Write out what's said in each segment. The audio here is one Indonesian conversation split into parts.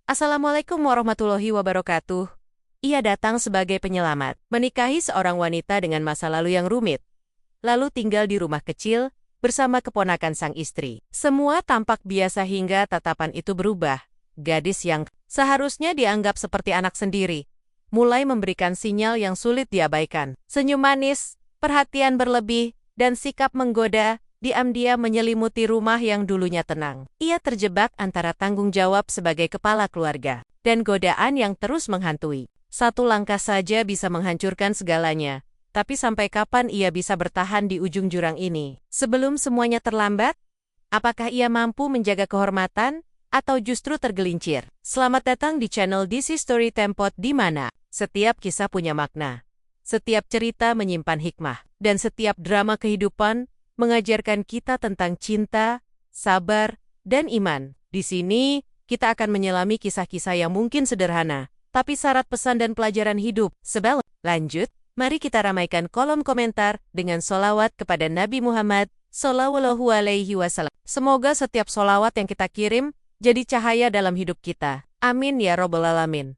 Assalamualaikum warahmatullahi wabarakatuh. Ia datang sebagai penyelamat, menikahi seorang wanita dengan masa lalu yang rumit, lalu tinggal di rumah kecil bersama keponakan sang istri. Semua tampak biasa hingga tatapan itu berubah. Gadis yang seharusnya dianggap seperti anak sendiri, mulai memberikan sinyal yang sulit diabaikan. Senyum manis, perhatian berlebih, dan sikap menggoda, diam-diam menyelimuti rumah yang dulunya tenang. Ia terjebak antara tanggung jawab sebagai kepala keluarga dan godaan yang terus menghantui. Satu langkah saja bisa menghancurkan segalanya. Tapi sampai kapan ia bisa bertahan di ujung jurang ini? Sebelum semuanya terlambat, apakah ia mampu menjaga kehormatan atau justru tergelincir? Selamat datang di channel This is Story Tempot, di mana setiap kisah punya makna, setiap cerita menyimpan hikmah, dan setiap drama kehidupan mengajarkan kita tentang cinta, sabar, dan iman. Di sini, kita akan menyelami kisah-kisah yang mungkin sederhana, tapi syarat pesan dan pelajaran hidup. Sebelum lanjut, mari kita ramaikan kolom komentar dengan solawat kepada Nabi Muhammad Sallallahu Alaihi Wasallam. Semoga setiap solawat yang kita kirim jadi cahaya dalam hidup kita. Amin ya Robbal Alamin.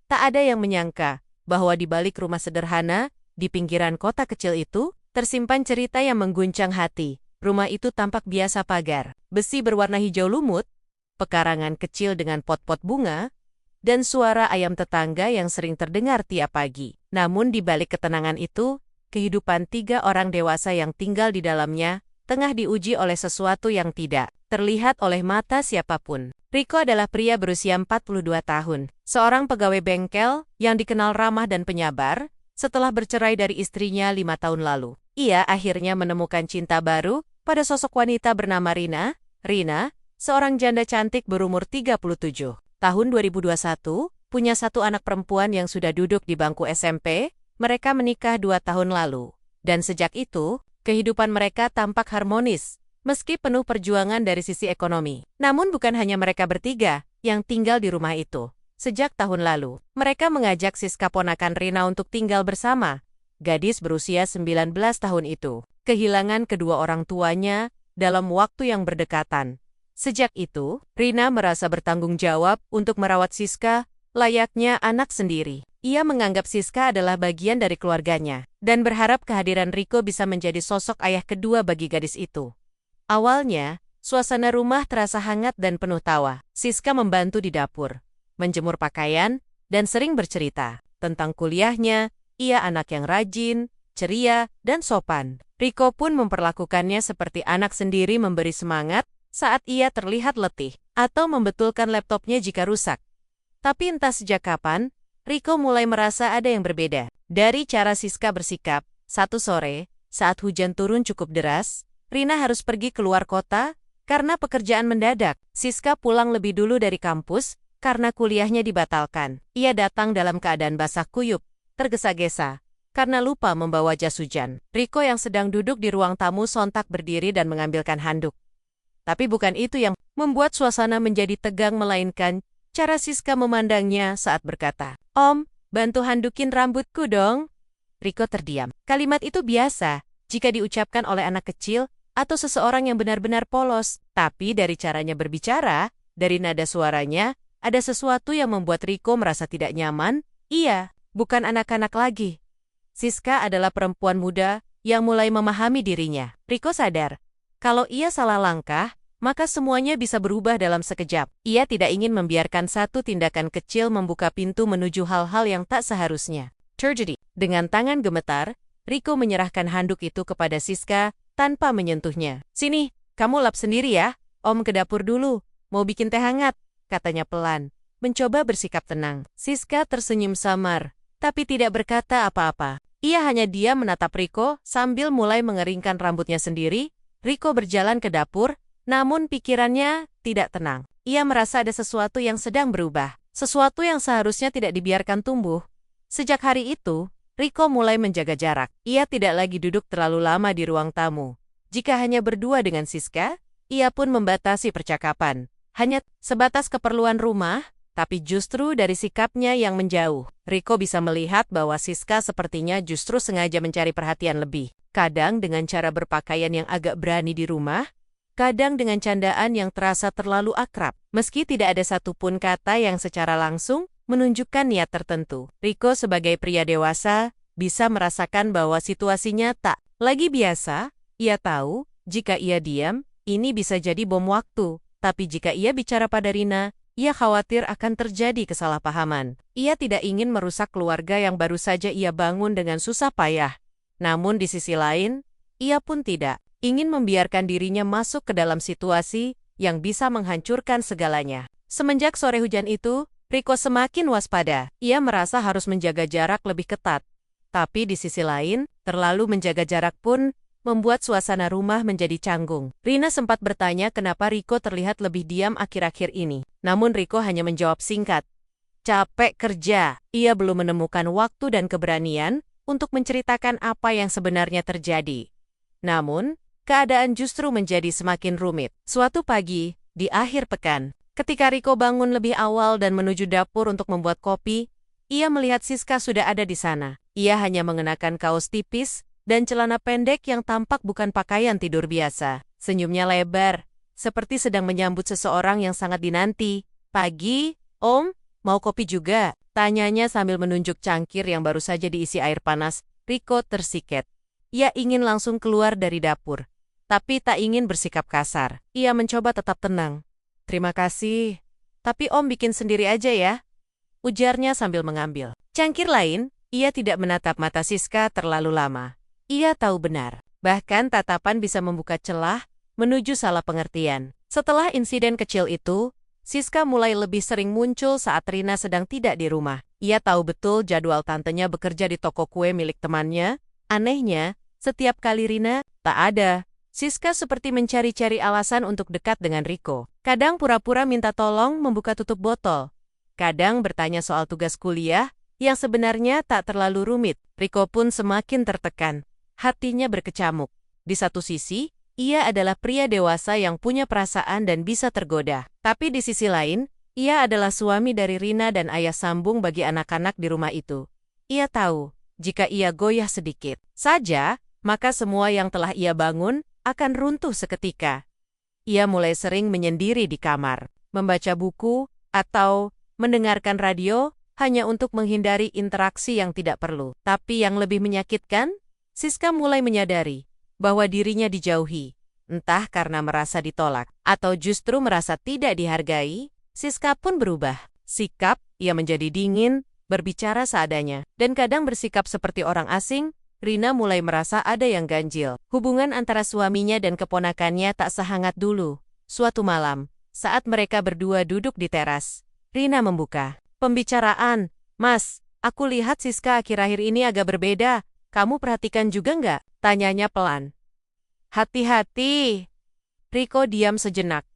Tak ada yang menyangka bahwa di balik rumah sederhana, di pinggiran kota kecil itu, tersimpan cerita yang mengguncang hati. Rumah itu tampak biasa, pagar besi berwarna hijau lumut, pekarangan kecil dengan pot-pot bunga, dan suara ayam tetangga yang sering terdengar tiap pagi. Namun di balik ketenangan itu, kehidupan 3 orang dewasa yang tinggal di dalamnya tengah diuji oleh sesuatu yang tidak terlihat oleh mata siapapun. Rico adalah pria berusia 42 tahun, seorang pegawai bengkel yang dikenal ramah dan penyabar. Setelah bercerai dari istrinya 5 tahun lalu, ia akhirnya menemukan cinta baru pada sosok wanita bernama Rina. Rina, seorang janda cantik berumur 37 tahun 2021, punya 1 anak perempuan yang sudah duduk di bangku SMP. Mereka menikah 2 tahun lalu, dan sejak itu, kehidupan mereka tampak harmonis, meski penuh perjuangan dari sisi ekonomi. Namun bukan hanya mereka bertiga yang tinggal di rumah itu. Sejak tahun lalu, mereka mengajak Siska, ponakan Rina, untuk tinggal bersama. Gadis berusia 19 tahun itu kehilangan kedua orang tuanya dalam waktu yang berdekatan. Sejak itu, Rina merasa bertanggung jawab untuk merawat Siska layaknya anak sendiri. Ia menganggap Siska adalah bagian dari keluarganya dan berharap kehadiran Rico bisa menjadi sosok ayah kedua bagi gadis itu. Awalnya, suasana rumah terasa hangat dan penuh tawa. Siska membantu di dapur, menjemur pakaian, dan sering bercerita tentang kuliahnya. Ia anak yang rajin, ceria, dan sopan. Rico pun memperlakukannya seperti anak sendiri, memberi semangat saat ia terlihat letih, atau membetulkan laptopnya jika rusak. Tapi entah sejak kapan, Rico mulai merasa ada yang berbeda dari cara Siska bersikap. Satu sore, saat hujan turun cukup deras, Rina harus pergi keluar kota karena pekerjaan mendadak. Siska pulang lebih dulu dari kampus karena kuliahnya dibatalkan. Ia datang dalam keadaan basah kuyup, tergesa-gesa, karena lupa membawa jas hujan. Rico yang sedang duduk di ruang tamu sontak berdiri dan mengambilkan handuk. Tapi bukan itu yang membuat suasana menjadi tegang, melainkan cara Siska memandangnya saat berkata, "Om, bantu handukin rambutku dong." Rico terdiam. Kalimat itu biasa jika diucapkan oleh anak kecil atau seseorang yang benar-benar polos. Tapi dari caranya berbicara, dari nada suaranya, ada sesuatu yang membuat Rico merasa tidak nyaman. Ia bukan anak-anak lagi. Siska adalah perempuan muda yang mulai memahami dirinya. Rico sadar, kalau ia salah langkah, maka semuanya bisa berubah dalam sekejap. Ia tidak ingin membiarkan satu tindakan kecil membuka pintu menuju hal-hal yang tak seharusnya terjadi. Dengan tangan gemetar, Rico menyerahkan handuk itu kepada Siska tanpa menyentuhnya. "Sini, kamu lap sendiri ya. Om ke dapur dulu, mau bikin teh hangat," katanya pelan, mencoba bersikap tenang. Siska tersenyum samar, tapi tidak berkata apa-apa. Ia hanya diam menatap Rico sambil mulai mengeringkan rambutnya sendiri. Rico berjalan ke dapur, namun pikirannya tidak tenang. Ia merasa ada sesuatu yang sedang berubah, sesuatu yang seharusnya tidak dibiarkan tumbuh. Sejak hari itu, Rico mulai menjaga jarak. Ia tidak lagi duduk terlalu lama di ruang tamu. Jika hanya berdua dengan Siska, ia pun membatasi percakapan. Hanya sebatas keperluan rumah, tapi justru dari sikapnya yang menjauh, Rico bisa melihat bahwa Siska sepertinya justru sengaja mencari perhatian lebih. Kadang dengan cara berpakaian yang agak berani di rumah, kadang dengan candaan yang terasa terlalu akrab, meski tidak ada satupun kata yang secara langsung menunjukkan niat tertentu. Rico sebagai pria dewasa bisa merasakan bahwa situasinya tak lagi biasa. Ia tahu, jika ia diam, ini bisa jadi bom waktu. Tapi jika ia bicara pada Rina, ia khawatir akan terjadi kesalahpahaman. Ia tidak ingin merusak keluarga yang baru saja ia bangun dengan susah payah. Namun di sisi lain, ia pun tidak ingin membiarkan dirinya masuk ke dalam situasi yang bisa menghancurkan segalanya. Semenjak sore hujan itu, Rico semakin waspada. Ia merasa harus menjaga jarak lebih ketat. Tapi di sisi lain, terlalu menjaga jarak pun membuat suasana rumah menjadi canggung. Rina sempat bertanya kenapa Rico terlihat lebih diam akhir-akhir ini. Namun Rico hanya menjawab singkat, "Capek kerja." Ia belum menemukan waktu dan keberanian untuk menceritakan apa yang sebenarnya terjadi. Namun, keadaan justru menjadi semakin rumit. Suatu pagi, di akhir pekan, ketika Rico bangun lebih awal dan menuju dapur untuk membuat kopi, ia melihat Siska sudah ada di sana. Ia hanya mengenakan kaos tipis dan celana pendek yang tampak bukan pakaian tidur biasa. Senyumnya lebar, seperti sedang menyambut seseorang yang sangat dinanti. "Pagi, Om, mau kopi juga?" tanyanya sambil menunjuk cangkir yang baru saja diisi air panas. Rico tersiket. Ia ingin langsung keluar dari dapur, tapi tak ingin bersikap kasar. Ia mencoba tetap tenang. "Terima kasih, tapi Om bikin sendiri aja ya," ujarnya sambil mengambil cangkir lain. Ia tidak menatap mata Siska terlalu lama. Ia tahu benar, bahkan tatapan bisa membuka celah menuju salah pengertian. Setelah insiden kecil itu, Siska mulai lebih sering muncul saat Rina sedang tidak di rumah. Ia tahu betul jadwal tantenya bekerja di toko kue milik temannya. Anehnya, setiap kali Rina tak ada, Siska seperti mencari-cari alasan untuk dekat dengan Rico. Kadang pura-pura minta tolong membuka tutup botol. Kadang bertanya soal tugas kuliah yang sebenarnya tak terlalu rumit. Rico pun semakin tertekan. Hatinya berkecamuk. Di satu sisi, ia adalah pria dewasa yang punya perasaan dan bisa tergoda. Tapi di sisi lain, ia adalah suami dari Rina dan ayah sambung bagi anak-anak di rumah itu. Ia tahu, jika ia goyah sedikit saja, maka semua yang telah ia bangun akan runtuh seketika. Ia mulai sering menyendiri di kamar, membaca buku, atau mendengarkan radio, hanya untuk menghindari interaksi yang tidak perlu. Tapi yang lebih menyakitkan, Siska mulai menyadari bahwa dirinya dijauhi, entah karena merasa ditolak, atau justru merasa tidak dihargai. Siska pun berubah sikap, ia menjadi dingin, berbicara seadanya, dan kadang bersikap seperti orang asing. Rina mulai merasa ada yang ganjil. Hubungan antara suaminya dan keponakannya tak sehangat dulu. Suatu malam, saat mereka berdua duduk di teras, Rina membuka pembicaraan. "Mas, aku lihat Siska akhir-akhir ini agak berbeda. Kamu perhatikan juga nggak?" tanyanya pelan. "Hati-hati." Rico diam sejenak.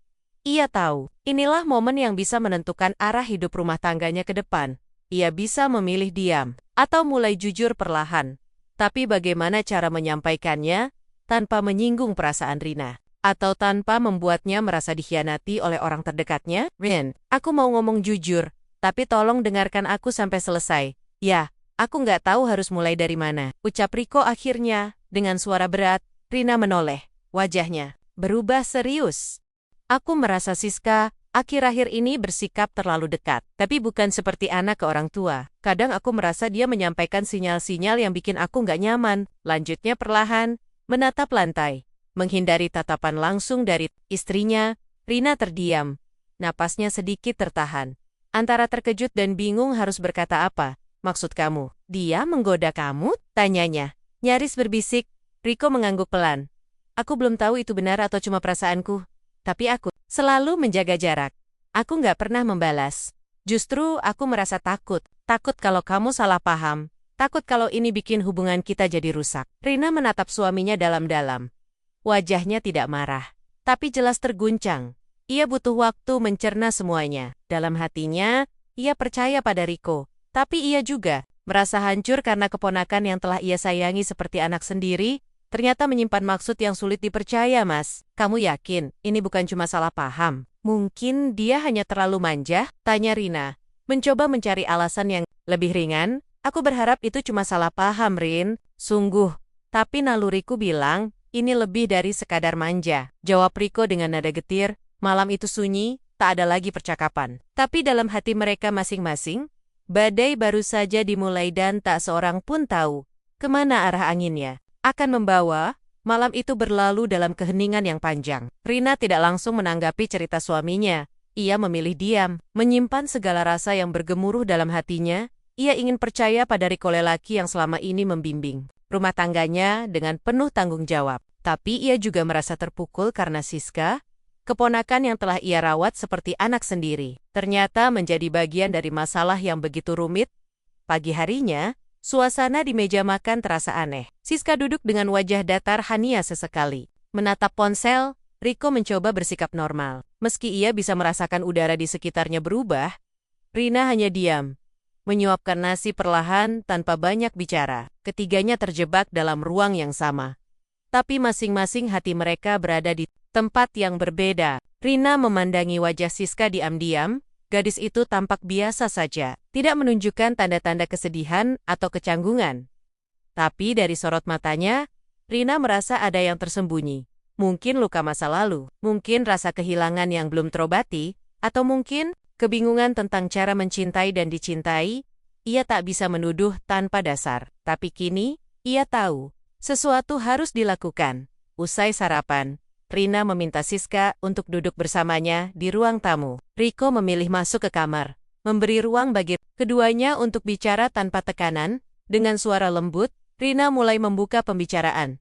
Ia tahu, inilah momen yang bisa menentukan arah hidup rumah tangganya ke depan. Ia bisa memilih diam, atau mulai jujur perlahan. Tapi bagaimana cara menyampaikannya, tanpa menyinggung perasaan Rina? Atau tanpa membuatnya merasa dikhianati oleh orang terdekatnya? "Rin, aku mau ngomong jujur, tapi tolong dengarkan aku sampai selesai." "Ya, aku nggak tahu harus mulai dari mana," ucap Rico akhirnya. Dengan suara berat, Rina menoleh. Wajahnya berubah serius. "Aku merasa Siska akhir-akhir ini bersikap terlalu dekat. Tapi bukan seperti anak ke orang tua. Kadang aku merasa dia menyampaikan sinyal-sinyal yang bikin aku nggak nyaman." Lanjutnya perlahan, menatap lantai. Menghindari tatapan langsung dari istrinya, Rina terdiam. Napasnya sedikit tertahan. Antara terkejut dan bingung harus berkata apa. "Maksud kamu, dia menggoda kamu?" tanyanya. Nyaris berbisik. Rico mengangguk pelan. "Aku belum tahu itu benar atau cuma perasaanku. Tapi aku selalu menjaga jarak. Aku nggak pernah membalas. Justru aku merasa takut. Takut kalau kamu salah paham. Takut kalau ini bikin hubungan kita jadi rusak." Rina menatap suaminya dalam-dalam. Wajahnya tidak marah, tapi jelas terguncang. Ia butuh waktu mencerna semuanya. Dalam hatinya, ia percaya pada Rico. Tapi ia juga merasa hancur karena keponakan yang telah ia sayangi seperti anak sendiri, ternyata menyimpan maksud yang sulit dipercaya. "Mas, kamu yakin ini bukan cuma salah paham? Mungkin dia hanya terlalu manja?" tanya Rina, mencoba mencari alasan yang lebih ringan. "Aku berharap itu cuma salah paham, Rin. Sungguh. Tapi naluriku bilang, ini lebih dari sekadar manja, jawab Riko dengan nada getir. Malam itu sunyi, tak ada lagi percakapan. Tapi dalam hati mereka masing-masing, badai baru saja dimulai dan tak seorang pun tahu kemana arah anginnya akan membawa. Malam itu berlalu dalam keheningan yang panjang. Rina tidak langsung menanggapi cerita suaminya. Ia memilih diam, menyimpan segala rasa yang bergemuruh dalam hatinya. Ia ingin percaya pada Riko lelaki yang selama ini membimbing rumah tangganya dengan penuh tanggung jawab. Tapi ia juga merasa terpukul karena Siska, keponakan yang telah ia rawat seperti anak sendiri, ternyata menjadi bagian dari masalah yang begitu rumit. Pagi harinya, suasana di meja makan terasa aneh. Siska duduk dengan wajah datar hania sesekali. Menatap ponsel, Riko mencoba bersikap normal. Meski ia bisa merasakan udara di sekitarnya berubah, Rina hanya diam, menyuapkan nasi perlahan tanpa banyak bicara. Ketiganya terjebak dalam ruang yang sama. Tapi masing-masing hati mereka berada di tempat yang berbeda. Rina memandangi wajah Siska diam-diam. Gadis itu tampak biasa saja, tidak menunjukkan tanda-tanda kesedihan atau kecanggungan. Tapi dari sorot matanya, Rina merasa ada yang tersembunyi. Mungkin luka masa lalu, mungkin rasa kehilangan yang belum terobati, atau mungkin kebingungan tentang cara mencintai dan dicintai. Ia tak bisa menuduh tanpa dasar. Tapi kini, ia tahu, sesuatu harus dilakukan. Usai sarapan, Rina meminta Siska untuk duduk bersamanya di ruang tamu. Riko memilih masuk ke kamar, memberi ruang bagi keduanya untuk bicara tanpa tekanan. Dengan suara lembut, Rina mulai membuka pembicaraan.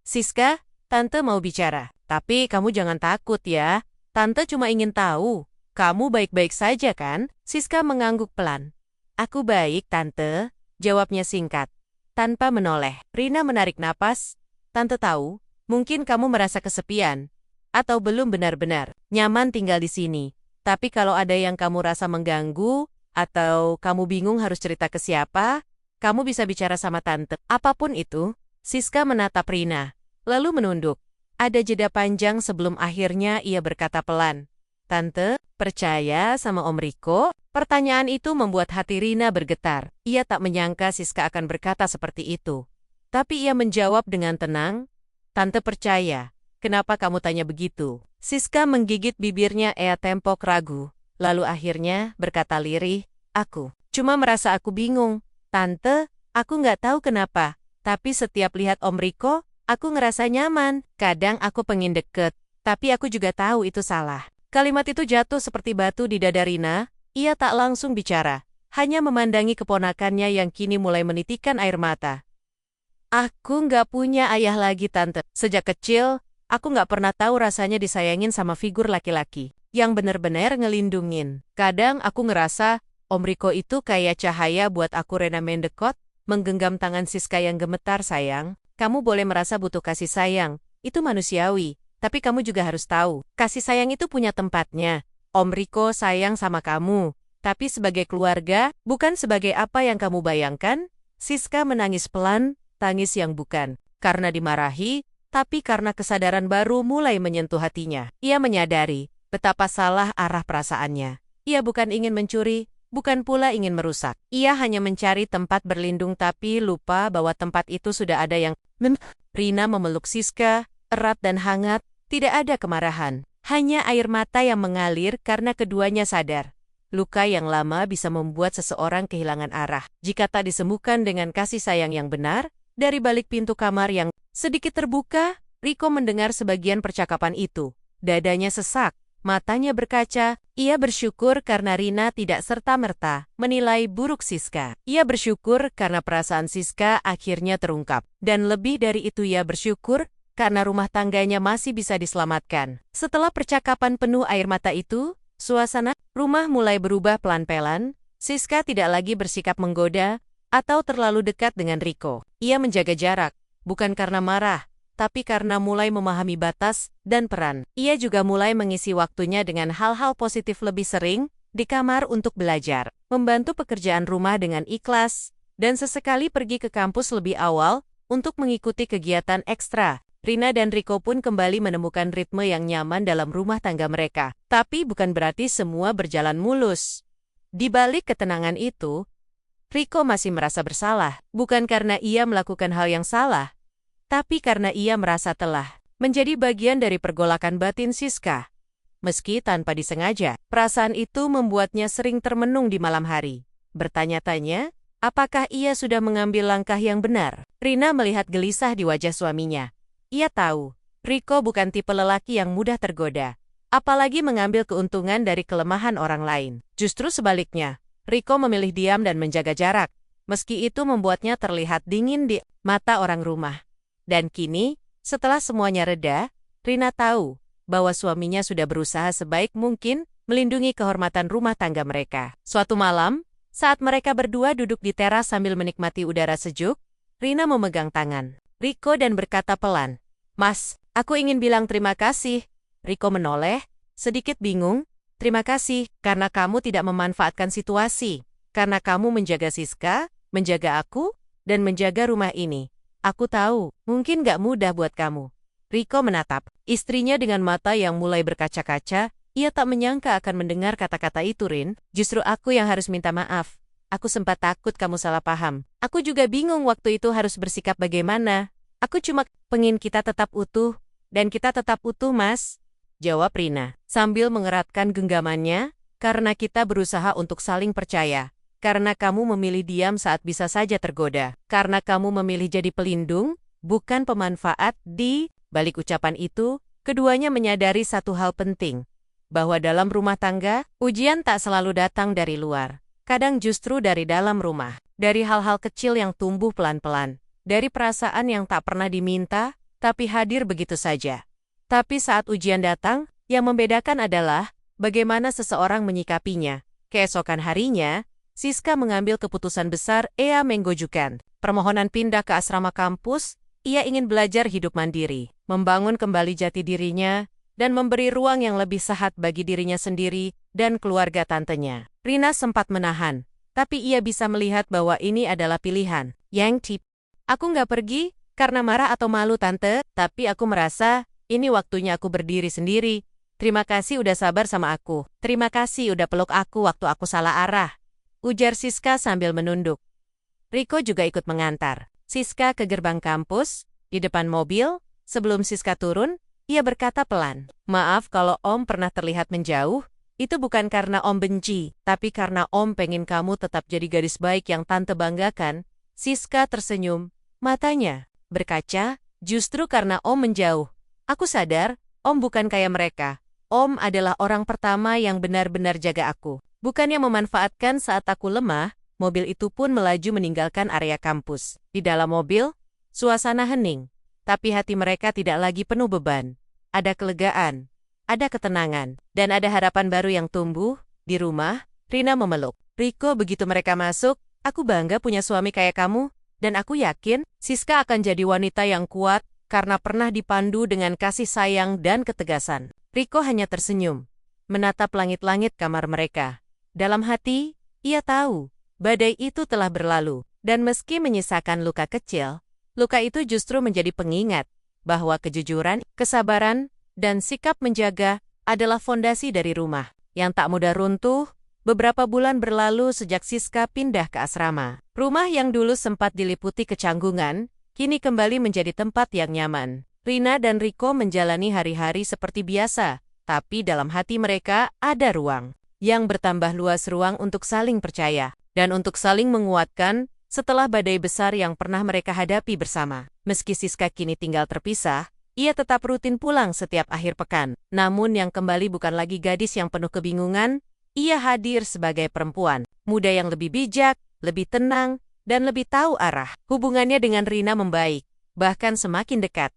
Siska, Tante mau bicara. Tapi kamu jangan takut ya. Tante cuma ingin tahu, kamu baik-baik saja kan? Siska mengangguk pelan. Aku baik, Tante, jawabnya singkat. Tanpa menoleh, Rina menarik napas. Tante tahu, mungkin kamu merasa kesepian, atau belum benar-benar nyaman tinggal di sini. Tapi kalau ada yang kamu rasa mengganggu, atau kamu bingung harus cerita ke siapa, kamu bisa bicara sama Tante. Apapun itu, Siska menatap Rina, lalu menunduk. Ada jeda panjang sebelum akhirnya ia berkata pelan. Tante, percaya sama Om Riko? Pertanyaan itu membuat hati Rina bergetar. Ia tak menyangka Siska akan berkata seperti itu. Tapi ia menjawab dengan tenang. Tante percaya. Kenapa kamu tanya begitu? Siska menggigit bibirnya tempok ragu. Lalu akhirnya berkata lirih, aku cuma merasa aku bingung. Tante, aku nggak tahu kenapa. Tapi setiap lihat Om Riko, aku ngerasa nyaman. Kadang aku pengen deket. Tapi aku juga tahu itu salah. Kalimat itu jatuh seperti batu di dada Rina. Ia tak langsung bicara. Hanya memandangi keponakannya yang kini mulai menitikkan air mata. Aku nggak punya ayah lagi, Tante. Sejak kecil, aku nggak pernah tahu rasanya disayangin sama figur laki-laki yang benar-benar ngelindungin. Kadang aku ngerasa, Om Riko itu kayak cahaya buat aku. Rena mendekot, menggenggam tangan Siska yang gemetar. Sayang, kamu boleh merasa butuh kasih sayang. Itu manusiawi. Tapi kamu juga harus tahu, kasih sayang itu punya tempatnya. Om Riko sayang sama kamu. Tapi sebagai keluarga, bukan sebagai apa yang kamu bayangkan. Siska menangis pelan. Tangis yang bukan karena dimarahi, tapi karena kesadaran baru mulai menyentuh hatinya. Ia menyadari betapa salah arah perasaannya. Ia bukan ingin mencuri, bukan pula ingin merusak. Ia hanya mencari tempat berlindung tapi lupa bahwa tempat itu sudah ada yang Rina memeluk Siska, erat dan hangat, tidak ada kemarahan. Hanya air mata yang mengalir karena keduanya sadar. Luka yang lama bisa membuat seseorang kehilangan arah. Jika tak disembuhkan dengan kasih sayang yang benar. Dari balik pintu kamar yang sedikit terbuka, Riko mendengar sebagian percakapan itu. Dadanya sesak, matanya berkaca. Ia bersyukur karena Rina tidak serta-merta menilai buruk Siska. Ia bersyukur karena perasaan Siska akhirnya terungkap. Dan lebih dari itu ia bersyukur karena rumah tangganya masih bisa diselamatkan. Setelah percakapan penuh air mata itu, suasana rumah mulai berubah pelan-pelan. Siska tidak lagi bersikap menggoda atau terlalu dekat dengan Riko. Ia menjaga jarak, bukan karena marah, tapi karena mulai memahami batas dan peran. Ia juga mulai mengisi waktunya dengan hal-hal positif lebih sering, di kamar untuk belajar, membantu pekerjaan rumah dengan ikhlas, dan sesekali pergi ke kampus lebih awal untuk mengikuti kegiatan ekstra. Rina dan Riko pun kembali menemukan ritme yang nyaman dalam rumah tangga mereka. Tapi bukan berarti semua berjalan mulus. Di balik ketenangan itu, Riko masih merasa bersalah, bukan karena ia melakukan hal yang salah, tapi karena ia merasa telah menjadi bagian dari pergolakan batin Siska. Meski tanpa disengaja, perasaan itu membuatnya sering termenung di malam hari. Bertanya-tanya, apakah ia sudah mengambil langkah yang benar? Rina melihat gelisah di wajah suaminya. Ia tahu, Riko bukan tipe lelaki yang mudah tergoda, apalagi mengambil keuntungan dari kelemahan orang lain. Justru sebaliknya, Riko memilih diam dan menjaga jarak, meski itu membuatnya terlihat dingin di mata orang rumah. Dan kini, setelah semuanya reda, Rina tahu bahwa suaminya sudah berusaha sebaik mungkin melindungi kehormatan rumah tangga mereka. Suatu malam, saat mereka berdua duduk di teras sambil menikmati udara sejuk, Rina memegang tangan Riko dan berkata pelan, "Mas, aku ingin bilang terima kasih." Riko menoleh, sedikit bingung. "Terima kasih, karena kamu tidak memanfaatkan situasi. Karena kamu menjaga Siska, menjaga aku, dan menjaga rumah ini. Aku tahu, mungkin gak mudah buat kamu." Riko menatap istrinya dengan mata yang mulai berkaca-kaca. Ia tak menyangka akan mendengar kata-kata itu, "Rin, justru aku yang harus minta maaf. Aku sempat takut kamu salah paham. Aku juga bingung waktu itu harus bersikap bagaimana. Aku cuma pengen kita tetap utuh, dan kita tetap utuh, Mas," jawab Rina, sambil mengeratkan genggamannya, "karena kita berusaha untuk saling percaya. Karena kamu memilih diam saat bisa saja tergoda. Karena kamu memilih jadi pelindung, bukan pemanfaat." Di balik ucapan itu, keduanya menyadari satu hal penting, bahwa dalam rumah tangga, ujian tak selalu datang dari luar. Kadang justru dari dalam rumah, dari hal-hal kecil yang tumbuh pelan-pelan, dari perasaan yang tak pernah diminta, tapi hadir begitu saja. Tapi saat ujian datang, yang membedakan adalah bagaimana seseorang menyikapinya. Keesokan harinya, Siska mengambil keputusan besar. Ia menggojukan permohonan pindah ke asrama kampus. Ia ingin belajar hidup mandiri, membangun kembali jati dirinya, dan memberi ruang yang lebih sehat bagi dirinya sendiri dan keluarga tantenya. Rina sempat menahan, tapi ia bisa melihat bahwa ini adalah pilihan yang tip. "Aku nggak pergi karena marah atau malu, Tante, tapi aku merasa ini waktunya aku berdiri sendiri. Terima kasih udah sabar sama aku. Terima kasih udah peluk aku waktu aku salah arah," ujar Siska sambil menunduk. Riko juga ikut mengantar Siska ke gerbang kampus. Di depan mobil, sebelum Siska turun, ia berkata pelan, "Maaf kalau Om pernah terlihat menjauh. Itu bukan karena Om benci, tapi karena Om pengen kamu tetap jadi gadis baik yang Tante banggakan." Siska tersenyum, matanya berkaca. "Justru karena Om menjauh, aku sadar Om bukan kayak mereka. Om adalah orang pertama yang benar-benar jaga aku. Bukannya memanfaatkan saat aku lemah." Mobil itu pun melaju meninggalkan area kampus. Di dalam mobil, suasana hening, tapi hati mereka tidak lagi penuh beban. Ada kelegaan, ada ketenangan, dan ada harapan baru yang tumbuh. Di rumah, Rina memeluk Riko begitu mereka masuk. "Aku bangga punya suami kayak kamu, dan aku yakin Siska akan jadi wanita yang kuat karena pernah dipandu dengan kasih sayang dan ketegasan." Riko hanya tersenyum, menatap langit-langit kamar mereka. Dalam hati, ia tahu badai itu telah berlalu, dan meski menyisakan luka kecil, luka itu justru menjadi pengingat bahwa kejujuran, kesabaran, dan sikap menjaga adalah fondasi dari rumah yang tak mudah runtuh. Beberapa bulan berlalu sejak Siska pindah ke asrama. Rumah yang dulu sempat diliputi kecanggungan, kini kembali menjadi tempat yang nyaman. Rina dan Riko menjalani hari-hari seperti biasa, tapi dalam hati mereka ada ruang yang bertambah luas, ruang untuk saling percaya dan untuk saling menguatkan setelah badai besar yang pernah mereka hadapi bersama. Meski Siska kini tinggal terpisah, ia tetap rutin pulang setiap akhir pekan. Namun yang kembali bukan lagi gadis yang penuh kebingungan, ia hadir sebagai perempuan muda yang lebih bijak, lebih tenang, dan lebih tahu arah. Hubungannya dengan Rina membaik, bahkan semakin dekat.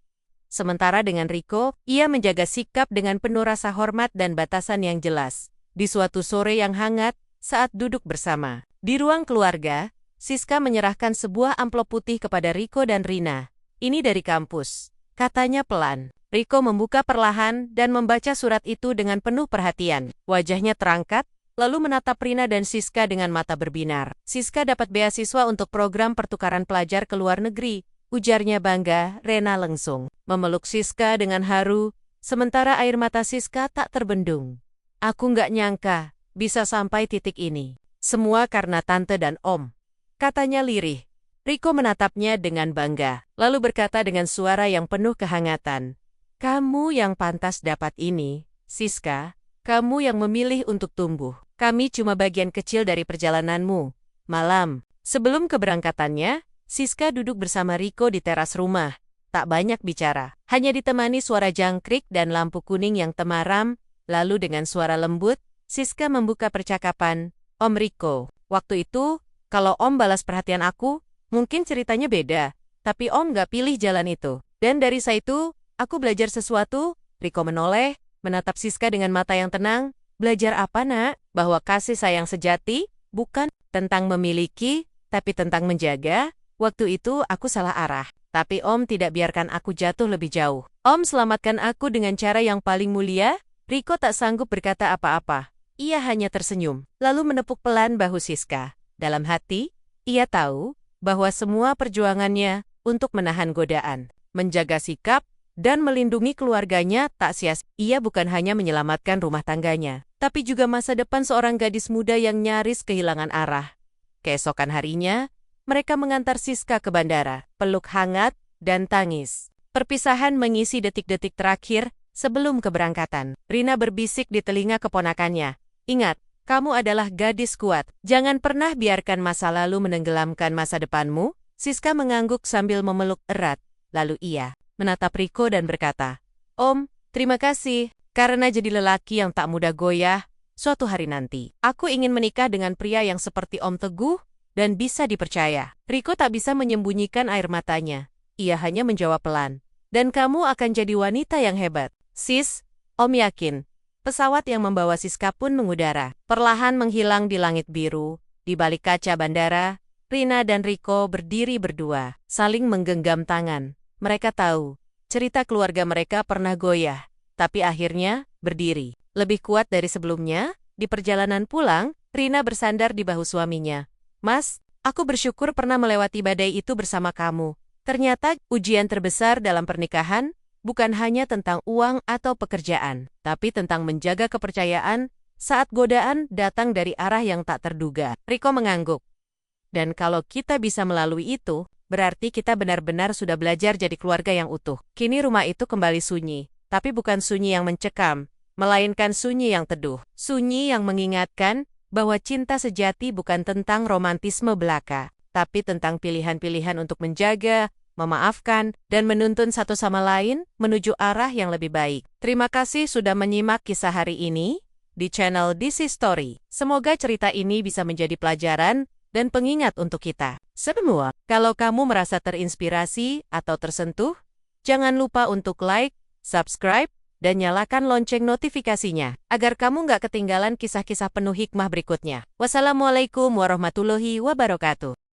Sementara dengan Riko, ia menjaga sikap dengan penuh rasa hormat dan batasan yang jelas. Di suatu sore yang hangat, saat duduk bersama di ruang keluarga, Siska menyerahkan sebuah amplop putih kepada Riko dan Rina. "Ini dari kampus," katanya pelan. Riko membuka perlahan dan membaca surat itu dengan penuh perhatian. Wajahnya terangkat, lalu menatap Rina dan Siska dengan mata berbinar. "Siska dapat beasiswa untuk program pertukaran pelajar ke luar negeri," ujarnya bangga. Rena langsung memeluk Siska dengan haru, sementara air mata Siska tak terbendung. "Aku nggak nyangka bisa sampai titik ini. Semua karena Tante dan Om," katanya lirih. Riko menatapnya dengan bangga, lalu berkata dengan suara yang penuh kehangatan, "Kamu yang pantas dapat ini, Siska. Kamu yang memilih untuk tumbuh. Kami cuma bagian kecil dari perjalananmu." Malam, sebelum keberangkatannya, Siska duduk bersama Riko di teras rumah. Tak banyak bicara, hanya ditemani suara jangkrik dan lampu kuning yang temaram. Lalu dengan suara lembut, Siska membuka percakapan, "Om Riko, waktu itu, kalau Om balas perhatian aku, mungkin ceritanya beda, tapi Om gak pilih jalan itu. Dan dari saat itu, aku belajar sesuatu." Riko menoleh, menatap Siska dengan mata yang tenang. "Belajar apa, Nak? Bahwa kasih sayang sejati bukan tentang memiliki, tapi tentang menjaga. Waktu itu aku salah arah, tapi Om tidak biarkan aku jatuh lebih jauh. Om selamatkan aku dengan cara yang paling mulia." Riko tak sanggup berkata apa-apa. Ia hanya tersenyum, lalu menepuk pelan bahu Siska. Dalam hati, ia tahu bahwa semua perjuangannya untuk menahan godaan, menjaga sikap, dan melindungi keluarganya tak sia-sia. Ia bukan hanya menyelamatkan rumah tangganya, tapi juga masa depan seorang gadis muda yang nyaris kehilangan arah. Keesokan harinya, mereka mengantar Siska ke bandara, peluk hangat, dan tangis. Perpisahan mengisi detik-detik terakhir sebelum keberangkatan. Rina berbisik di telinga keponakannya, "Ingat, kamu adalah gadis kuat. Jangan pernah biarkan masa lalu menenggelamkan masa depanmu." Siska mengangguk sambil memeluk erat. Lalu ia menatap Riko dan berkata, "Om, terima kasih, karena jadi lelaki yang tak mudah goyah. Suatu hari nanti, aku ingin menikah dengan pria yang seperti Om, teguh dan bisa dipercaya." Riko tak bisa menyembunyikan air matanya. Ia hanya menjawab pelan, "Dan kamu akan jadi wanita yang hebat." "Sis, Om yakin." Pesawat yang membawa Siska pun mengudara, perlahan menghilang di langit biru. Di balik kaca bandara, Rina dan Riko berdiri berdua, saling menggenggam tangan. Mereka tahu, cerita keluarga mereka pernah goyah, tapi akhirnya berdiri. Lebih kuat dari sebelumnya, di perjalanan pulang, Rina bersandar di bahu suaminya. "Mas, aku bersyukur pernah melewati badai itu bersama kamu. Ternyata ujian terbesar dalam pernikahan bukan hanya tentang uang atau pekerjaan, tapi tentang menjaga kepercayaan saat godaan datang dari arah yang tak terduga." Riko mengangguk. "Dan kalau kita bisa melalui itu, berarti kita benar-benar sudah belajar jadi keluarga yang utuh." Kini rumah itu kembali sunyi, tapi bukan sunyi yang mencekam, melainkan sunyi yang teduh. Sunyi yang mengingatkan bahwa cinta sejati bukan tentang romantisme belaka, tapi tentang pilihan-pilihan untuk menjaga, memaafkan, dan menuntun satu sama lain menuju arah yang lebih baik. Terima kasih sudah menyimak kisah hari ini di channel This is Story. Semoga cerita ini bisa menjadi pelajaran dan pengingat untuk kita semua. Kalau kamu merasa terinspirasi atau tersentuh, jangan lupa untuk like, subscribe, dan nyalakan lonceng notifikasinya, agar kamu nggak ketinggalan kisah-kisah penuh hikmah berikutnya. Wassalamualaikum warahmatullahi wabarakatuh.